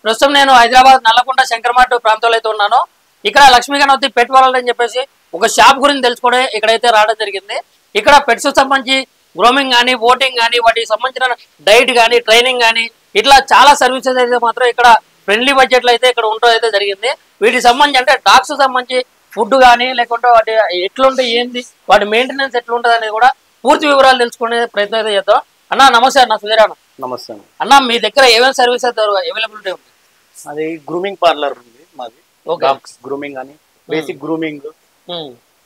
ప్రస్తుతం నేను హైదరాబాద్ నల్లకొండ శంకరమార్ట్ ప్రాంతంలో అయితే ఉన్నాను. ఇక్కడ లక్ష్మీ గణపతి పెట్ వరల్డ్ అని చెప్పేసి ఒక షాప్ గురించి తెలుసుకుని ఇక్కడైతే రావడం జరిగింది. ఇక్కడ పెట్స్ సంబంధించి గ్రోమింగ్ కానీ, ఓటింగ్ కానీ, వాటికి సంబంధించిన డైట్ కానీ, ట్రైనింగ్ కానీ, ఇట్లా చాలా సర్వీసెస్ అయితే మాత్రం ఇక్కడ ఫ్రెండ్లీ బడ్జెట్లో అయితే ఇక్కడ ఉండడం అయితే జరిగింది. వీటికి సంబంధించి అంటే డాగ్స్ సంబంధించి ఫుడ్ కానీ, లేకుంటే వాటి ఎట్లుంటాయి, ఏంది, వాటి మెయింటెనెన్స్ ఎట్లుంటుంది అనేది కూడా పూర్తి వివరాలు తెలుసుకునే ప్రయత్నం అయితే చేద్దాం. అన్న నమస్తే అన్న, సుధీర్ అన్న. నమస్తే అన్న, మీ దగ్గర ఏమేమి సర్వీస్ అయితే అవైలబిలిటీ ఉంది? అది గ్రూమింగ్ పార్లర్ ఉంది మాది. డాగ్స్ గ్రూమింగ్ అని, బేసిక్ గ్రూమింగ్,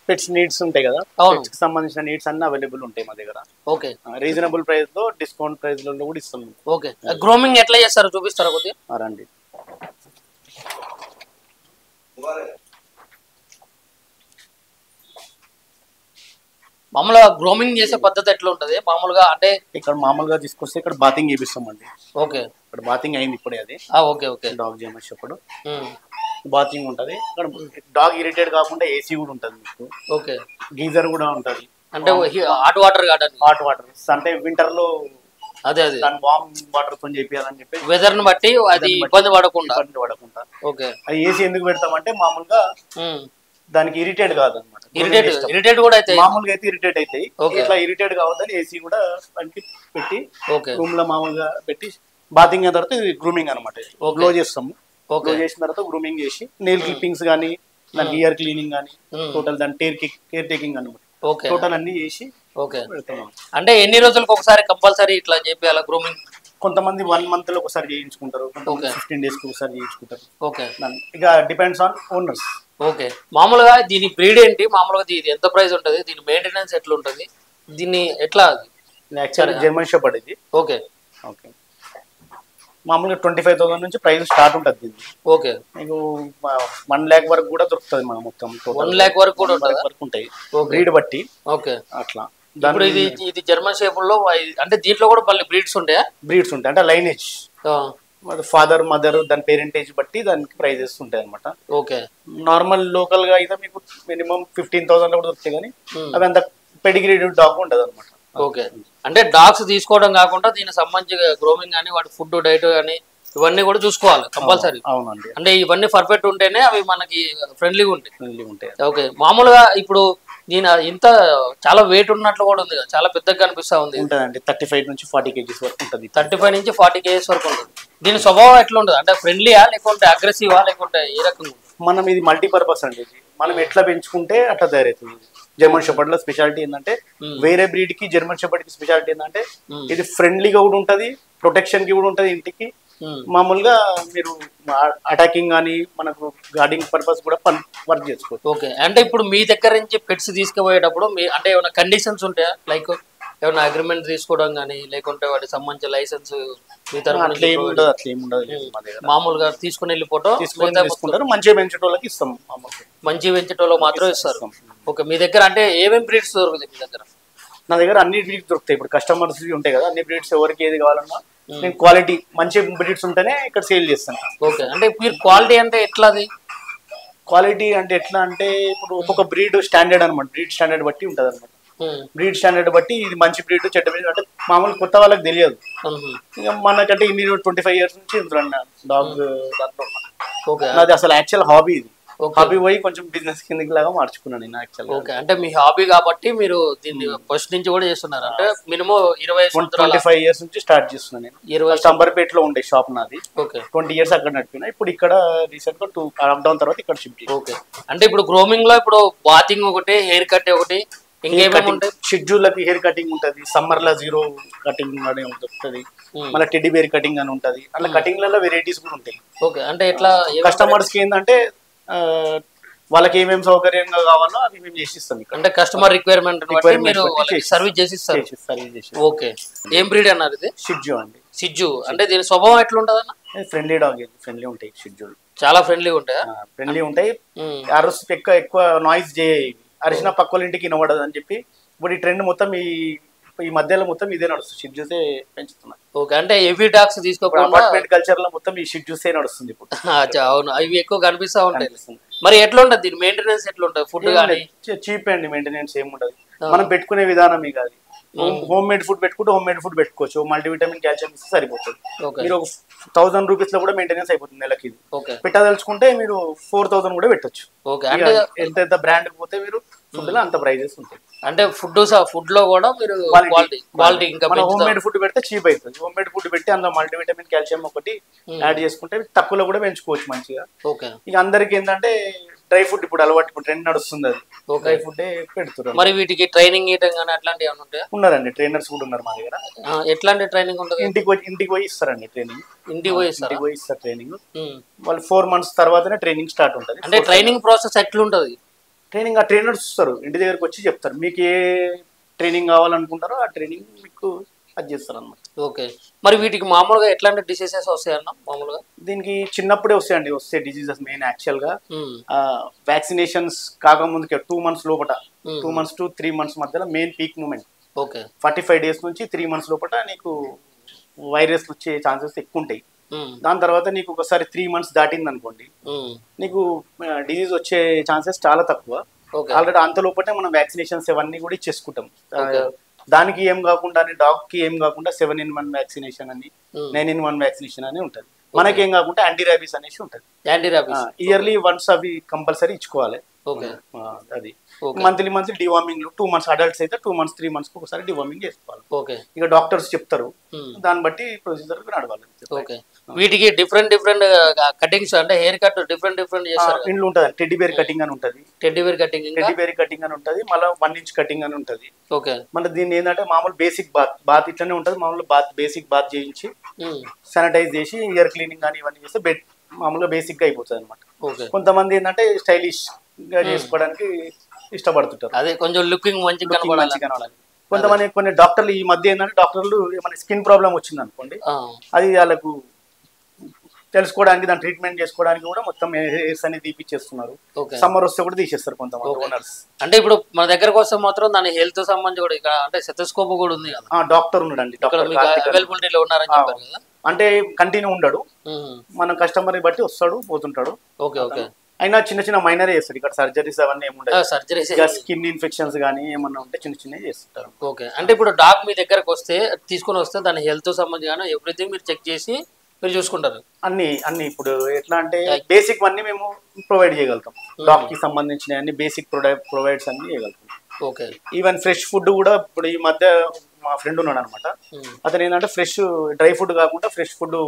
పెట్స్ నీడ్స్ ఉంటాయి కదా, పెట్స్ కి సంబంధించిన నీడ్స్ అన్ని అవైలబుల్ ఉంటాయి మా దగ్గర. ఓకే, రీజనబుల్ ప్రైస్ లో, డిస్కౌంట్ ప్రైస్ లో కూడా ఇస్తాం. ఓకే, గ్రూమింగ్ ఎట్లా చేస్తారో చూపిస్తారా కొద్దిగా? రండి. మామూలుగా గ్రోమింగ్ చేసే పద్ధతి ఎట్లా ఉంటది మామూలుగా? అంటే ఇక్కడ మామూలుగా తీసుకొస్తే ఇక్కడ బాతింగ్ చేపిస్తామండి. ఓకే, ఇక్కడ బాతింగ్ అయింది ఇప్పుడే. అది ఓకే ఓకే, డాగ్ చేయమన్నప్పుడు బాతింగ్ ఉంటది. ఇక్కడ డాగ్ ఇరిటేట్ కాకుండా ఏసీ కూడా ఉంటది మీకు. ఓకే, గీజర్ కూడా ఉంటది. అంటే hot water garden, hot water అంటే వింటర్ లో అదే అదే దాని వామ్ వాటర్ తో చేపియాలని చెప్పి వెదర్ ని బట్టి అది ఇబ్బంది పడకుండా. ఓకే, అది ఏసీ ఎందుకు పెడతామంటే మామూలుగా దానికి ఇరిటేట్ కాదనమాట. ఇరిటేట్ కూడా అయితే మామూలుగా అయితే ఇరిటేట్ అవుతాయి. ఇట్లా ఇరిటేట్ కావద్దని ఏసీ కూడా దానికి పెట్టి రూమ్ లో మామూలుగా పెట్టి బాతింగ్ అయిన తర్వాత గ్రూమింగ్ అనమాట. గ్లో చేస్తాము. గ్లో చేసిన తర్వాత గ్రూమింగ్ చేసి నెయిల్ క్లిప్పింగ్స్ కానీ, దానికి ఇయర్ క్లీనింగ్ కానీ, టోటల్ దాని కేర్ టేకింగ్ అనమాట. టోటల్ అన్ని చేసి పెడతాం. అంటే ఎన్ని రోజులకు ఒకసారి కంపల్సరీ ఇట్లా చేయాలి గ్రూమింగ్? కొంతమంది 1 month లో ఒకసారి చేయించుకుంటారు, కొంతమంది 15 days కి ఒకసారి చేయించుకుంటారు. ఓకే, ఇక డిపెండ్స్ ఆన్ ఓనర్స్. ఓకే, మామూలుగా దీని బ్రీడ్ ఏంటి? మామూలుగా ఇది ఎంత ప్రైస్ ఉంటుంది? దీని మెయింటెనెన్స్ ఎట్లా ఉంటుంది? దీన్ని ఎట్లా? యాక్చువల్లీ జర్మన్ షెపర్డ్ ఇది. ఓకే ఓకే, మామూలుగా 25,000 నుంచి ప్రైస్ స్టార్ట్ ఉంటుంది దీన్ని. ఓకే, మీకు 1 lakh వరకు కూడా దొరుకుతుంది. మన మొత్తం 1 lakh వరకు కూడా ఉంటాయి బ్రీడ్ బట్టి. ఓకే, అట్లా. ఇప్పుడు ఇది జర్మన్ షేప్ లో, అంటే దీంట్లో కూడా మళ్ళీ బ్రీడ్స్ ఉంటాయా? బ్రీడ్స్ ఉంటాయి, అంటే లైనేజ్, ఫాదర్ మదర్ దాని పేరెంటేజ్ బట్టి దానికి ప్రైజెస్ ఉంటాయి అనమాట. ఓకే, నార్మల్ లోకల్ గా అయితే మీకు మినిమం 15,000 కూడా దొరుకుతాయి, కానీ అవి అంత పెడిగ్రీ డాగ్ ఉండదు అనమాట. ఓకే, అంటే డాగ్స్ తీసుకోవడం కాకుండా దీనికి సంబంధించి గ్రోమింగ్ కానీ, వాటి ఫుడ్ డైట్ కానీ ఇవన్నీ కూడా చూసుకోవాలి కంపల్సరీ. అవునండి, అంటే ఇవన్నీ పర్ఫెక్ట్ ఉంటేనే అవి మనకి ఫ్రెండ్లీగా ఉంటాయి. ఓకే, మామూలుగా ఇప్పుడు దీని ఇంత చాలా వెయిట్ ఉన్నట్లు కూడా ఉంది, చాలా పెద్దగా కనిపిస్తా ఉంది. ఉంటుందండి, 35 నుంచి 40 kgs వరకు ఉంటుంది. 35 నుంచి 40 kgs వరకు ఉంటుంది. దీని స్వభావం ఎట్లా ఉంటుంది? అంటే ఫ్రెండ్లీయా, లేకుంటే అగ్రెసివా, లేకుంటే ఏ రకంగా? మనం ఇది మల్టీపర్పస్ అండి. మనం ఎట్లా పెంచుకుంటే అట్లా తయారవుతుంది. జర్మన్ షెపర్డ్ లో స్పెషాలిటీ ఏంటంటే, వేరే బ్రీడ్ కి జర్మన్ షెపర్డ్ కి స్పెషాలిటీ ఏంటంటే, ఇది ఫ్రెండ్లీగా కూడా ఉంటది, ప్రొటెక్షన్ కి కూడా ఉంటది ఇంటికి. మామూలుగా మీరు అటాకింగ్ కానీ, మనకు గార్డింగ్ పర్పస్ కూడా వర్క్ చేసుకోవచ్చు. ఓకే, అంటే ఇప్పుడు మీ దగ్గర నుంచి పెట్స్ తీసుకుపోయేటప్పుడు అంటే ఏమైనా కండిషన్స్ ఉంటాయా? లైక్ ఏమైనా అగ్రిమెంట్ తీసుకోవడం కానీ, లేకుంటే వాటికి సంబంధించిన లైసెన్స్ మీ తరఫున? మామూలుగా తీసుకుని వెళ్ళిపోవటం, మంచిగా పెంచేటోళ్ళకి ఇస్తాం. మంచిగా పెంచేటోళ్ళకి మాత్రం ఇస్తారు. ఓకే, మీ దగ్గర అంటే ఏమేమి బ్రీడ్స్ దొరుకుతాయి మీ దగ్గర? నా దగ్గర అన్ని బ్రీడ్స్ దొరుకుతాయి. ఇప్పుడు కస్టమర్స్ ఉంటాయి కదా, అన్ని బ్రీడ్స్ ఎవరికి ఏది కావాలన్నా నేను క్వాలిటీ మంచి బ్రీడ్స్ ఉంటేనే ఇక్కడ సేల్ చేస్తాను. ఓకే, అంటే మీరు క్వాలిటీ అంటే ఎట్లా? అది క్వాలిటీ అంటే ఎట్లా అంటే, ఇప్పుడు ఒక్కొక్క బ్రీడ్ స్టాండర్డ్ అనమాట. బ్రీడ్ స్టాండర్డ్ బట్టి ఉంటుంది అనమాట. బ్రీడ్ స్టాండర్డ్ బట్టి ఇది మంచి బ్రీడ్, చెడ్డ బ్రీడ్ అంటే మామూలు కొత్త వాళ్ళకి తెలియదు. ఇక మనకంటే ఇన్ని 25 years నుంచి డాగ్ దాంట్లో. నాది అసలు యాక్చువల్ హాబీ ఇది. హాబీ పోయి కొంచెం బిజినెస్ కిందకి లాగా మార్చుకున్నాను నేను యాక్చువల్. ఓకే, అంటే మీ హాబీ కాబట్టి మీరు దీన్ని ఫస్ట్ నుంచి కూడా చేస్తున్నారు. అంటే మినిమం 25 years నుంచి స్టార్ట్ చేస్తున్నాను నేను. 20 అంబర్పేటలో ఉండే షాప్ నాది. ఓకే, 20 years అక్కడ నడిపినా. ఇప్పుడు ఇక్కడ రీసెంట్ గా 2 లాక్డౌన్ తర్వాత ఇక్కడ షిఫ్ట్ చేశాను. ఓకే, అంటే ఇప్పుడు గ్రోమింగ్ లో ఇప్పుడు బాతింగ్ ఒకటి, హెయిర్ కట్ ఒకటి, ఇంకేమేమి ఉంటాయి? షెడ్యూల్కి హెయిర్ కటింగ్ ఉంటుంది, సమ్మర్ లో 0 కటింగ్ అని దొరుకుతుంది, మళ్ళీ టెడ్డీ బేర్ కటింగ్ అని ఉంటుంది. అట్లా కటింగ్ లలో వెరైటీస్ కూడా ఉంటాయి. ఓకే, అంటే ఎట్లా కస్టమర్స్ కి ఏంటంటే వాళ్ళకి ఏమేమి సౌకర్యంగా కావాలో అవి మేము చేసిస్తాం. అంటే కస్టమర్ రిక్వైర్మెంట్ సర్వీస్ చేసిస్తారు. ఓకే, ఏం బ్రీడ్ అన్నారు ఇది? షిడ్జు అండి. షిడ్జు అంటే దీని స్వభావం ఎట్లా ఉంటుంది అన్న? ఫ్రెండ్లీ డాగ్, ఫ్రెండ్లీ ఉంటాయి షిడ్జులు. చాలా ఫ్రెండ్లీగా ఉంటాయా? ఫ్రెండ్లీ ఉంటాయి. ఎక్కువ నాయిస్ చేయి, అరిచిన పక్కల ఇంటికి వినబడదు అని చెప్పి ఇప్పుడు ఈ ట్రెండ్ మొత్తం ఈ మధ్యలో మొత్తం ఇదే నడుస్తుంది. షిట్ జ్యూసే పెంచుతున్నారు. ఓకే, అంటే హెవీ డాగ్స్ తీసుకోకుండా అపార్ట్మెంట్ కల్చర్ లో మొత్తం ఈ షిట్ జ్యూసే నడుస్తుంది ఇప్పుడు. అవును, అవి ఎక్కువ కనిపిస్తా ఉంటాయి. మరి ఎట్లా ఉంటుంది దీని మెయింటెనెన్స్? ఎట్లా ఉంటుంది ఫుడ్ కానీ? చీప్ అండి, మెయింటెనెన్స్ ఏముంటది. మనం పెట్టుకునే విధానం ఇక అది హోమ్ మేడ్ ఫుడ్ పెట్టుకుంటే హోమ్ మేడ్ ఫుడ్ పెట్టుకోవచ్చు, మల్టీవిటమిన్ కాల్షియం ఇస్తే సరిపోతుంది. ఓకే మీరు ఒక 1000 రూపీస్ లో కూడా మెయింటెనెన్స్ అయిపోతుంది నెలకి. ఇది ఓకే పెట్టదలుచుకుంటే మీరు 4000 కూడా పెట్టొచ్చు. ఓకే. అంటే ఎంత బ్రాండ్ పోతే మీరు ఫుడ్ లో అంత ప్రైజెస్ ఉంటాయి. అంటే ఫుడ్ లో కూడా మీరు క్వాలిటీ ఇంకా మన హోమ్ మేడ్ ఫుడ్ పెడితే చీప్ అవుతుంది. హోమ్ మేడ్ ఫుడ్ పెట్టి అందులో మల్టీవిటమిన్ కాల్షియం ఒకటి యాడ్ చేసుకుంటే తక్కువలో కూడా పెంచుకోవచ్చు మంచిగా. ఓకే. ఇక అందరికి ఏంటంటే డ్రై ఫుడ్ ఇప్పుడు అలవాటు, ఇప్పుడు ట్రెండ్ నడుస్తుంది, అది డ్రై ఫుడ్ పెడుతున్నారు. మరి వీటికి ట్రైనింగ్ కానీ అట్లాంటివి ఏమైనా ఉంటాయా? ఉన్నారండి, ట్రైనర్స్ కూడా ఉన్నారు మా దగ్గర. ఎట్లాంటి ట్రైనింగ్ ఉంటుంది? ఇంటికి పోయి ఇస్తారండి ట్రైనింగ్. ఇంటికి పోయి ఇస్తారు ట్రైనింగ్. వాళ్ళు 4 months తర్వాతనే ట్రైనింగ్ స్టార్ట్ ఉంటుంది. అంటే ట్రైనింగ్ ప్రాసెస్ ఎట్లుంటది? ట్రైనింగ్ ఆ ట్రైనర్స్ వస్తారు, ఇంటి దగ్గరకు వచ్చి చెప్తారు మీకు ఏ ట్రైనింగ్ కావాలనుకుంటారో ఆ ట్రైనింగ్ మీకు అది చేస్తారు అన్నమాట. ఓకే. మరి వీటికి మామూలుగా ఎట్లాంటి డిసీజెస్ వస్తాయన్న? మామూలుగా దీనికి చిన్నప్పుడే వస్తాయి డిసీజెస్. మెయిన్ యాక్చువల్ గా వ్యాక్సినేషన్స్ కాకముందుకే 2 months లోపల, 2 months to 3 months మధ్యలో main peak moment. Okay. 45 days నుంచి 3 months లోపల నీకు వైరస్ వచ్చే ఛాన్సెస్ ఎక్కువ ఉంటాయి. దాని తర్వాత నీకు ఒకసారి 3 months దాటింది అనుకోండి, నీకు డిసీజ్ వచ్చే ఛాన్సెస్ చాలా తక్కువ. ఆల్రెడీ అంత లోపలే మనం వ్యాక్సినేషన్స్ ఇవన్నీ కూడా ఇచ్చేసుకుంటాం. దానికి ఏం కాకుండా, డాగ్ కి ఏం కాకుండా 7-in-1 వ్యాక్సినేషన్ అని, 9-in-1 వ్యాక్సినేషన్ అని ఉంటుంది. మనకేం కాకుండా యాంటీ ర్యాబీస్ అనేసి ఉంటుంది. ఇయర్లీ వన్స్ అవి కంపల్సరీ ఇచ్చుకోవాలి. అది మంత్లీ డివార్మింగ్ 2 months అడల్ట్స్ అయితే 2 months 3 months ఒకసారి డివార్మింగ్ చేసుకోవాలి. ఇక డాక్టర్స్ చెప్తారు, దాన్ని బట్టి ప్రొసీజర్ నడవాలి. వీటికి డిఫరెంట్ కటింగ్స్ అంటే హెయిర్ కట్ డిఫరెంట్ చేస్తారు. ఇంట్లో ఉంటుంది టెడ్డీ బేర్ కటింగ్ అని ఉంటుంది, టెడ్డీ బేర్ కటింగ్ అని ఉంటుంది, మళ్ళీ 1 inch కటింగ్ అని ఉంటుంది. ఓకే. మళ్ళీ దీన్ని ఏంటంటే మామూలు బేసిక్ బాత్ ఇట్లనే ఉంటుంది. మామూలు బేసిక్ బాత్ చేయించి శానిటైజ్ చేసి ఇయర్ క్లీనింగ్ కానీ ఇవన్నీ చేస్తే మామూలుగా బేసిక్ గా అయిపోతుంది అనమాట. కొంతమంది ఏంటంటే స్టైలిష్ గా చేసుకోవడానికి ఇష్టపడుతుంటారు, అదే కొంచెం లుకింగ్ మంచిగా కనబడాలి. కొంతమంది కొన్ని డాక్టర్లు ఈ మధ్య ఏంటంటే డాక్టర్లు ఏమైనా స్కిన్ ప్రాబ్లం వచ్చింది అనుకోండి, అది వాళ్ళకు తెలుసుకోవడానికి, దాన్ని ట్రీట్మెంట్ చేసుకోవడానికి కూడా మొత్తం హెయిర్స్ అనేది తీపిచ్చేస్తున్నారు. సమ్మర్ వస్తే కూడా తీసేస్తారు కొంతమంది ఓనర్స్. అంటే ఇప్పుడు మన దగ్గరకు వస్తే మాత్రం దాని హెల్త్ సంబంధించి కూడా ఇక్కడ అంటే స్టెతస్కోప్ కూడా ఉంది కదా? డాక్టర్ ఉన్నాడండి, అవైలబిలిటీలో ఉన్నారని చెప్పారు కదా. అంటే కంటిన్యూ ఉండడు, మన కస్టమర్ బట్టి వస్తాడు పోతుంటాడు. Okay okay. అయినా చిన్న మైనరే చేస్తారు, ఇక్కడ సర్జరీస్ అవన్నీ ఏముంటాయి, సర్జరీస్ స్కిన్ ఇన్ఫెక్షన్స్ కానీ ఏమన్నా ఉంటే చిన్న చేస్తుంటారు. ఓకే. అంటే ఇప్పుడు డాగ్ మీ దగ్గరకు వస్తే తీసుకొని వస్తే దాని హెల్త్ సంబంధించి ఎవ్రీథింగ్ మీరు చెక్ చేసి మీరు చూసుకుంటారు? అన్ని ఇప్పుడు ఎట్లా అంటే బేసిక్ అన్ని మేము ప్రొవైడ్ చేయగలుగుతాం. డాగ్ కి సంబంధించిన అన్ని బేసిక్ ప్రొవైడ్స్ అన్ని చేయగలుగుతాం. ఓకే. ఈవెన్ ఫ్రెష్ ఫుడ్ కూడా ఇప్పుడు ఈ మధ్య మా ఫ్రెండ్ ఉన్నాడు అనమాట, అతను ఏంటంటే ఫ్రెష్ డ్రై ఫుడ్ కాకుండా ఫ్రెష్ ఫుడ్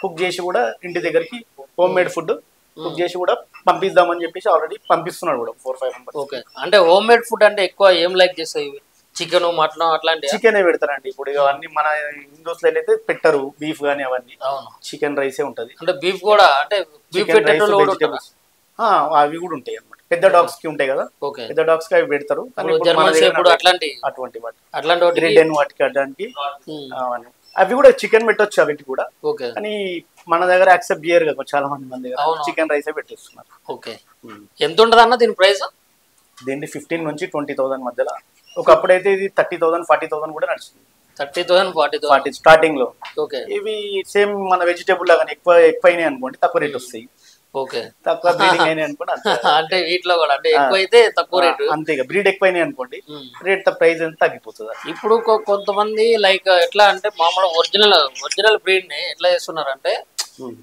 కుక్ చేసి కూడా ఇంటి దగ్గరికి హోమ్ మేడ్ ఫుడ్ కుక్ చేసి కూడా పంపిద్దామని చెప్పేసి ఆల్రెడీ పంపిస్తున్నాడు కూడా 4-5 members. ఓకే. అంటే హోమ్ మేడ్ ఫుడ్ అంటే ఎక్కువ ఏం లైక్ చేస్తాయి? చికెన్, మటన్ అట్లాంటి? చికెన్ పెడతారండి. ఇప్పుడు ఇవన్నీ మన హిందూస్ లో అయితే పెట్టరు బీఫ్ గానీ అవన్నీ, చికెన్ రైసే ఉంటది. అంటే బీఫ్ కూడా అంటే వెజిటేబుల్స్ అవి కూడా ఉంటాయి అన్నమాట. పెద్ద డాగ్స్ కి ఉంటాయి కదా, పెద్ద డాగ్స్ కి అవి పెడతారు. అట్లాంటి గ్రేడ్ వాటికి అడ్డానికి అవి కూడా చికెన్ పెట్టొచ్చు అవిటి కూడా. కానీ మన దగ్గర యాక్సెప్ట్ చేయరు కదా చాలా మంది దగ్గర, చికెన్ రైసే పెట్టేస్తున్నారు. ఓకే. ఎంత ఉంటది అన్న దీని ప్రైస్? దీన్ని 15 నుంచి 20,000 మధ్యలో. ఒకప్పుడు అయితే ఇది 30,000 40,000 కూడా నడిచింది. 30,000 40,000 స్టార్టింగ్ లో. ఓకే. ఇవి సేమ్ మన వెజిటేబుల్ లాగానే ఎక్కువ అయినాయి అనుకోండి తక్కువ రేట్ వస్తాయి. ఓకే. తక్కువ బ్రీడింగ్ అయినాయి అనుకోండి అంటే వీటిలో కూడా అంటే ఎక్కువ అయితే తక్కువ రేటు, అంతే. బ్రీడ్ ఎక్కువ అయినాయి అనుకోండి రేట్ ప్రైస్ ఎంత తగ్గిపోతుంది. ఇప్పుడు కొంతమంది లైక్ ఎట్లా అంటే మామూలు ఒరిజినల్ బ్రీడ్ ని ఎట్లా చేస్తున్నారంటే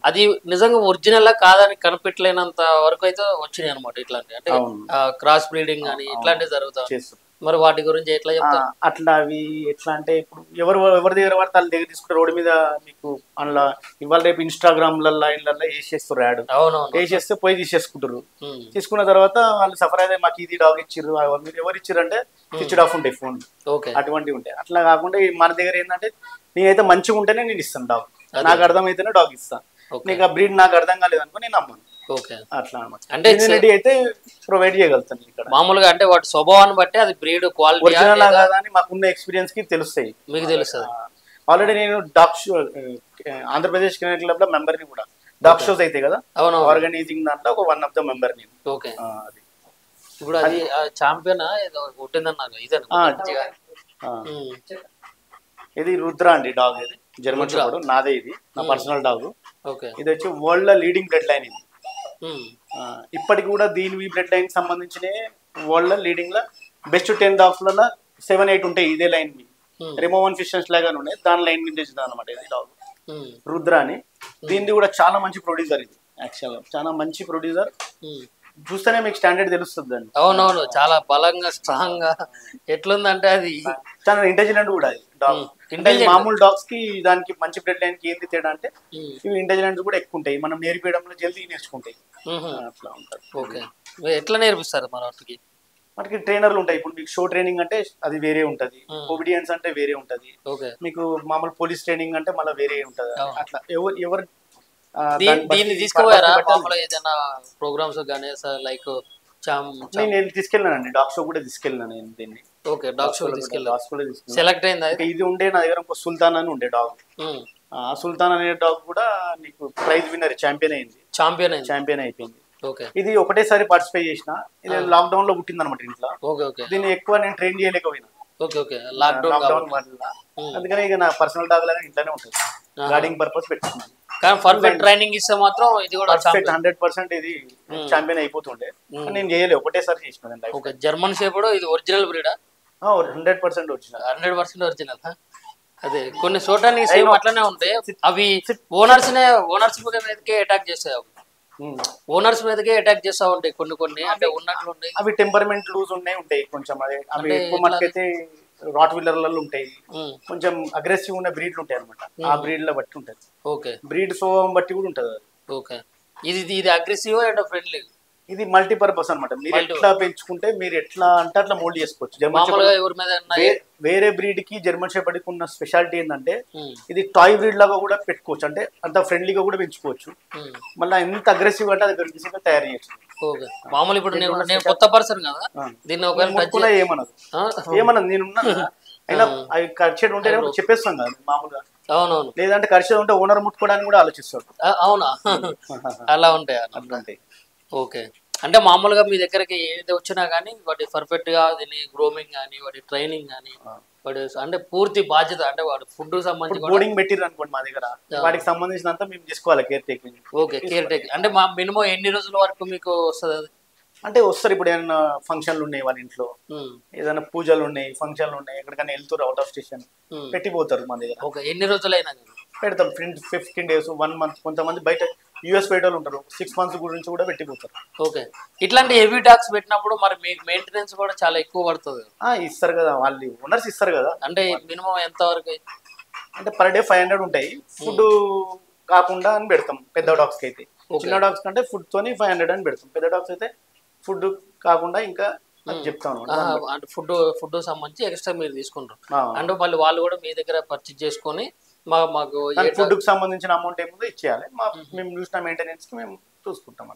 అది నిజంగా ఒరిజినల్ కాదని కనిపెట్టలేనంత వరకు అయితే వచ్చినాయి అనమాట. ఇట్లాంటి అంటే క్రాస్ బ్రీడింగ్ కానీ ఇట్లాంటివి జరుగుతాయి. మరి వాటి గురించి ఎట్లా చెప్తారు? అట్లా అవి ఎట్లా అంటే ఇప్పుడు ఎవరి దగ్గర పడితే వాళ్ళ దగ్గర తీసుకుంటే రోడ్డు మీద మీకు అందులో ఇవాళ రేపు ఇన్స్టాగ్రామ్లలో ఇళ్ళల్లో వేసేస్తారు యాడ్, వేసేస్తే పోయి తీసేసుకుంటారు. తీసుకున్న తర్వాత వాళ్ళు సఫర్ అయితే మాకు ఇది డాగ్ ఇచ్చిర్రు, మీరు ఎవరు ఇచ్చిర్రు అంటే స్విచ్ ఆఫ్ ఉంటాయి ఫోన్, అటువంటివి ఉంటాయి. అట్లా కాకుండా మన దగ్గర ఏంటంటే నేనైతే మంచిగా ఉంటేనే నేను ఇస్తాను డాగ్, నాకు అర్థమైతేనే డాగ్ ఇస్తాను. నీకు ఆ బ్రీడ్ నాకు అర్థం కాలేదు అనుకో నేను అమ్మను. అట్లా అనమాట. అంటే అయితే ప్రొవైడ్ చేయగలుగుతాను ఇక్కడ మామూలుగా. అంటే వాటి స్వభావాన్ని బట్టి అది బ్రీడ్ క్వాలిటీ ఒరిజినల్ కాదా అని మాకున్న ఎక్స్పీరియన్స్ కి తెలుస్తాయి, మీకు తెలుస్తుంది. ఆల్రెడీ నేను డాగ్ షో ఆంధ్రప్రదేశ్ కెనెట్ క్లబ్ లో మెంబర్ ని కూడా. డాగ్ షోస్ అయితే కదా ఆర్గనైజింగ్ దాంట్లో ఒక 1 of the member నేను. ఓకే. ఇప్పుడు అది ఛాంపియన్ కొట్టిందన్నా ఇది రుద్ర అండి డాగ్, ఇది జర్మన్ షెపర్డ్ నాదే, ఇది నా పర్సనల్ డాగ్. ఇది వచ్చి వరల్డ్ లో లీడింగ్ బ్లడ్ లైన్ ఇది. ఇప్పటికి కూడా దీని బ్లడ్ లైన్ సంబంధించిన వరల్డ్ లో లీడింగ్ లో బెస్ట్ 10 dogs లలో 7-8 ఉంటాయి ఇదే లైన్. రెమో 1 లాగానే ఉన్నాయి, దాని లైన్ మీద తెచ్చింది అనమాట ఇది డాగ్. రుద్ర అని, దీనిది కూడా చాలా మంచి ప్రొడ్యూసర్ ఇది, యాక్చువల్గా చాలా మంచి ప్రొడ్యూసర్. చూస్తేనే మీకు స్టాండర్డ్ తెలుస్తుంది దాన్ని. అవునవును, చాలా బలంగా స్ట్రాంగ్ గా ఎట్లుందంటే అది చాలా ఇంటెలిజెంట్ కూడా అది డాగ్. మామూలు డాగ్స్ కి దానికి మంచి బ్లడ్ లైన్ కి ఏంది తేడా అంటే ఇవి ఇంటెలిజెన్స్ కూడా ఎక్కువ ఉంటాయి, మనం నేర్పించడంలో జల్దీ నేర్చుకుంటాయి, అట్లా ఉంటుంది. ఓకే, ఎట్లా నేర్పిస్తారు మన వాటికి? మనకి ట్రైనర్లు ఉంటాయి. ఇప్పుడు మీకు షో ట్రైనింగ్ అంటే అది వేరే ఉంటది, ఒబిడియన్స్ అంటే వేరే ఉంటది, మీకు మామూలు పోలీస్ ట్రైనింగ్ అంటే మళ్ళీ వేరే ఉంటది. అట్లా ఎవరు దీన్ని తీసుకుపోయారా ఏదైనా ప్రోగ్రామ్స్ కానీ లైక్? నేను తీసుకెళ్ళానండి, డాగ్ షో కూడా తీసుకెళ్ళినాను నేను దీన్ని. ఓకే, డాగ్ షో తీసుకెళ్ళాను. సెలెక్ట్ అయిందా? ఇది ఉండే నా దగ్గర ఒక సుల్తాన్ అని ఉండే డాగ్. ఆ సుల్తాన్ అనే డాగ్ కూడా నీకు ప్రైజ్ విన్నర్, ఛాంపియన్ అయింది. ఛాంపియన్ అయిపోయింది. ఇది ఒకటేసారి పార్టిసిపేట్ చేసిన, ఇది లాక్డౌన్ లో పుట్టింది అనమాట ఇంట్లో. దీన్ని ఎక్కువ నేను ట్రైన్ చేయలేకపోయినా లాక్డౌన్ వల్ల, అందుకని ఇక నా పర్సనల్ డాగ్ లాగా ఇంట్లోనే ఉంటుంది, గార్డింగ్ పర్పస్ పెట్టుకున్నాను. పర్ఫెక్ట్ ట్రైనింగ్ ఇస్తే మాత్రం ఇది కూడా 100% ఇది ఛాంపియన్ అయిపోతుండే, నేను చేయలేదు, ఒకటేసారి చేసిన. జర్మన్ షెపర్డ్ ఇది ఒరిజినల్ బ్రీడా? 100% ఒరిజినల్. 100% ఒరిజినల్. అదే కొన్ని చోటానికి సేమ్ అట్లనే ఉంటాయి, అవి ఓనర్స్ మీదకే అటాక్ చేస్తాయి, ఓనర్స్ మీదకే అటాక్ చేస్తా ఉంటాయి కొన్ని అంటే ఉన్నట్లు ఉంటాయి. అవి టెంపర్మెంట్ లూజ్ ఉంటాయి కొంచెం, అవి ఎక్కువ మటుకైతే రాట్ వీలర్లలో ఉంటాయి, కొంచెం అగ్రెసివ్ ఉన్న బ్రీడ్లు ఉంటాయి అనమాట, ఆ బ్రీడ్ లో బట్టి ఉంటది. ఓకే, బ్రీడ్ స్వభావం బట్టి కూడా ఉంటది. ఓకే, ఇది అగ్రెసివ్ అండ్ ఫ్రెండ్లీ, ఇది మల్టీపర్పస్ అనమాట. మీరు ఎట్లా పెంచుకుంటే మీరు ఎట్లా అంటే అట్లా మోల్డ్ చేసుకోవచ్చు. వేరే బ్రీడ్ కి జర్మన్ షెపర్డ్ కి ఉన్న స్పెషాలిటీ ఏంటంటే ఇది టాయ్ బ్రీడ్ లాగా కూడా పెట్టుకోవచ్చు, అంటే అంత ఫ్రెండ్లీగా కూడా పెంచుకోవచ్చు, మళ్ళీ ఎంత అగ్రెసివ్ అంటే అది అగ్రెసివ్ తయారు చేయొచ్చు. మామూలు ఇప్పుడు నేను కొత్త పర్సన్ కదా, దీన్ని ఒకవేళ ఏమన్నా నేనున్నా అయినా అవి ఖర్చు ఉంటే చెప్పేస్తాం కదా మామూలుగా. అవునవును, లేదంటే ఖర్చు ఉంటే ఓనర్ ముట్టుకోవడానికి కూడా ఆలోచిస్తాడు. అవునా, అలా ఉంటాయి. ఓకే, అంటే మామూలుగా మీ దగ్గరకి ఏది వచ్చినా కానీ వాటి పర్ఫెక్ట్ గా దీని గ్రోమింగ్ కానీ వాటి ట్రైనింగ్ కానీ వాటి అంటే పూర్తి బాధ్యత, అంటే వాడు ఫుడ్ సంబంధించి బోర్డింగ్ మెటీరియల్ అనుకోండి మా దగ్గర, వాటికి సంబంధించినంత మేము చేసుకోవాలి care taking. Okay, care taking అంటే మా మినిమం ఎన్ని రోజుల వరకు మీకు వస్తుంది అది? అంటే వస్తారు, ఇప్పుడు ఏదైనా ఫంక్షన్లు ఉన్నాయి వాళ్ళ ఇంట్లో, ఏదైనా పూజలు ఉన్నాయి, ఫంక్షన్లు ఉన్నాయి, ఎక్కడికైనా వెళ్తారు అవుట్ ఆఫ్ స్టేషన్, పెట్టిపోతారు మా దగ్గర. ఓకే, ఎన్ని రోజులైనా పెడతాం, 15 days 1 month. కొంతమంది బయట యూఎస్ బయట ఉంటారు, 6 months గురించి కూడా పెట్టిపోతారు. ఓకే, ఇట్లాంటి హెవీ డాగ్స్ పెట్టినప్పుడు మరి మీకు మెయింటెనెన్స్ కూడా చాలా ఎక్కువ పడుతుంది. ఇస్తారు కదా వాళ్ళు, ఓనర్స్ ఇస్తారు కదా. అంటే మినిమం ఎంత వరకు? అంటే పర్ డే 500 ఉంటాయి, ఫుడ్ కాకుండా అని పెడతాం పెద్ద డాగ్స్ కి అయితే. చిన్న డాగ్స్ కంటే ఫుడ్ తోని 500 అని పెడతాం, పెద్ద డాగ్స్ అయితే ఫుడ్ కాకుండా ఇంకా చెప్తాను. అంటే ఫుడ్ సంబంధించి ఎక్స్ట్రా మీరు తీసుకుంటారు, అంటే మళ్ళీ వాళ్ళు కూడా మీ దగ్గర పర్చేజ్ చేసుకొని మాకు ఫుడ్ కి సంబంధించిన అమౌంట్ ఏముందో ఇచ్చేయాలి, మేము చూసిన మెయింటెనెన్స్ కి మేము చూసుకుంటాం.